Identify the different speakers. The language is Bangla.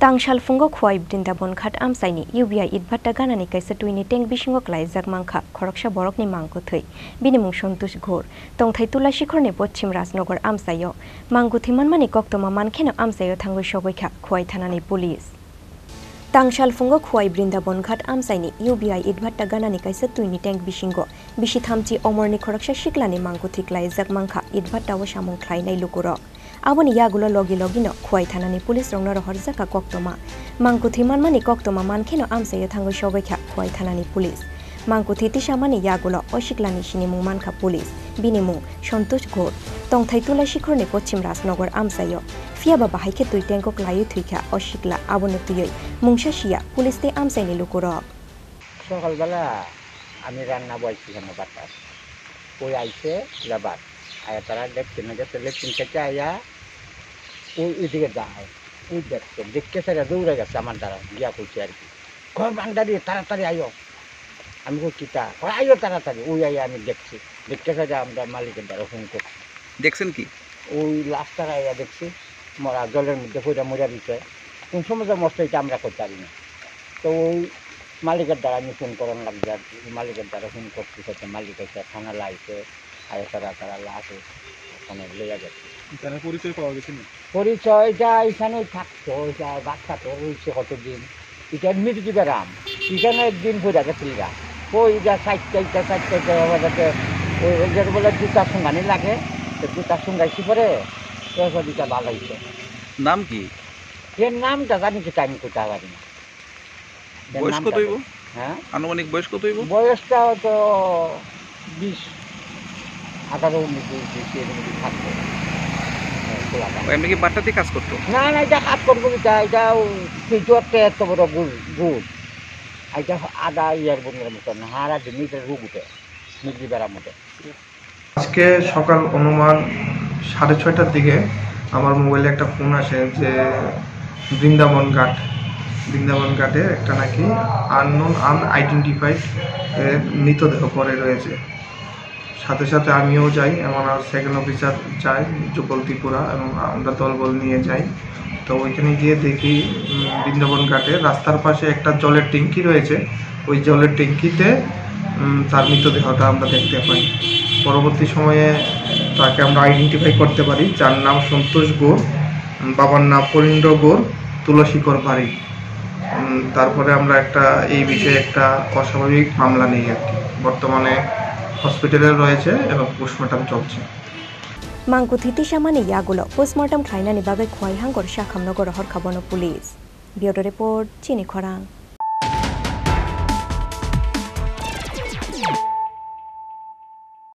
Speaker 1: Tangshal fungo Khowai Brindabanghat Amchaini UBI idbhatta ganani Kaisa tuini teng Bisingo Kwlaijak Mankha Khoroksa Borokni Mangkwthowi binimung Santosh Ghor tongthai Khorni Pochim Rajnagar Amchaio Mangkwthowi manmani koktoma mankheno Amchaio thangoi sogoikha Khowai thanani police Tangshal fungo Khowai Brindabanghat Amchaini UBI idbhatta ganani Kaisa tuini teng Bisingo bisi thamchi omorni Khoroksa shiklani Mangkwthowi Kwlaijak Mankha idbhatta o samung khlainai lukuro Aboni yagulo logino Khowai thanani police rongno rohorjaka koktoma Mangkwthowi manmani koktoma mankheno Amchaio thangoi sogoikha Khowai thanani police Mangkwthowi tisamani yagulo osiklani sinimung Mankha police binimung Santosh Ghor tongthai Khorni Pochim Rajnagar Amchaio fiaba bahaike tui tengko klai thuika osikla aboni tuyoi mungshashia police te Amchaini lukuro
Speaker 2: সকালবেলা আমি রান্না বলছি এখানে বাতাস ওই আইসে যাবার আয়া তারা দেখছে না যে লেট্রিন থেকে আয়া ওইদিকে যায় ওই দেখছে দেখতে সেটা দৌড়ে গেছে আমার দ্বারা গিয়া করছে আর কি ঘর বান্ডারি তাড়াতাড়ি আইও আমি বলছি তা আইও তাড়াতাড়ি ওই আইয়া আমি দেখছি দেখতে সেটা আমরা মালিকের দ্বারা ফোন করছি
Speaker 3: দেখছেন কি
Speaker 2: ওই লাস্টার আইয়া দেখছি মরা জলের মধ্যে পয়টা মরা দিচ্ছে কোন সময় মস্ত এটা আমরা করতে পারি না তো ওই মালিকের দ্বারা আমি ফোন করার লাগছে আর কি মালিকের দ্বারা ফোন করছি সেটা মালিক এসে থানা লাইছে আয় তারা লাশে ওখানে লেগে গেছে
Speaker 3: পরিচয় পাওয়া গেছে না
Speaker 2: পরিচয়টা এখানে থাকতো ওইটা বাচ্চা তো রয়েছে কতদিন এটা মৃত্যু বেরাম এখানে একদিন ঘুরে গেছিল ওই যা সাইডটা ওই যে বলে জুতা সুঙ্গানি লাগে তো জুতা সুঙ্গাইছি পরে দিটা ভালো হয়েছে
Speaker 3: নাম কি
Speaker 2: এর নামটা জানি কি আমি কোথাও পারি না
Speaker 3: বয়স কত হইব
Speaker 2: হ্যাঁ
Speaker 3: আনুমানিক বয়স কত হইব
Speaker 2: বয়সটা তো 20-18-19 থাকতো
Speaker 3: এমনি কি বাট্টাতে কাজ করতো
Speaker 2: না এটা কাজ করবো এটা পিঠতে এত বড় গুড় এটা আদা ইয়ার বন্ধুর মতন হারা দিনের রোগ উঠে মুরগি বেড়ার মতো
Speaker 4: আজকে সকাল অনুমান 6:30টার দিকে আমার মোবাইলে একটা ফোন আসে যে বৃন্দাবনঘাটে একটা নাকি আননোন আনআইডেন্টিফাইড মৃতদেহ পড়ে রয়েছে সাথে সাথে আমিও যাই আমার সেকেন্ড অফিসার যায় যুগল ত্রিপুরা এবং আমরা দলবল নিয়ে যাই তো ওইখানে গিয়ে দেখি বৃন্দাবনঘাটে রাস্তার পাশে একটা জলের ট্যাঙ্কি রয়েছে ওই জলের ট্যাঙ্কিতে তার মৃতদেহটা আমরা দেখতে পাই পরবর্তী সময়ে তাকে আমরা আইডেন্টিফাই করতে পারি যার নাম সন্তোষ ঘোর বাবার নাম পরিন্দ ঘোর তুলসীকর বাড়ি তারপরে আমরা এই বিষয়ে একটা অস্বাভাবিক মামলা নেই আর কি বর্তমানে হসপিটালে রয়েছে এবং পোস্টমর্টম চলছে
Speaker 1: Mangkwthowi tisamani yagulo postmortem khlainani bagai Khowai hangor sakhamnogor hor khabono police Bureau report Chini Khorang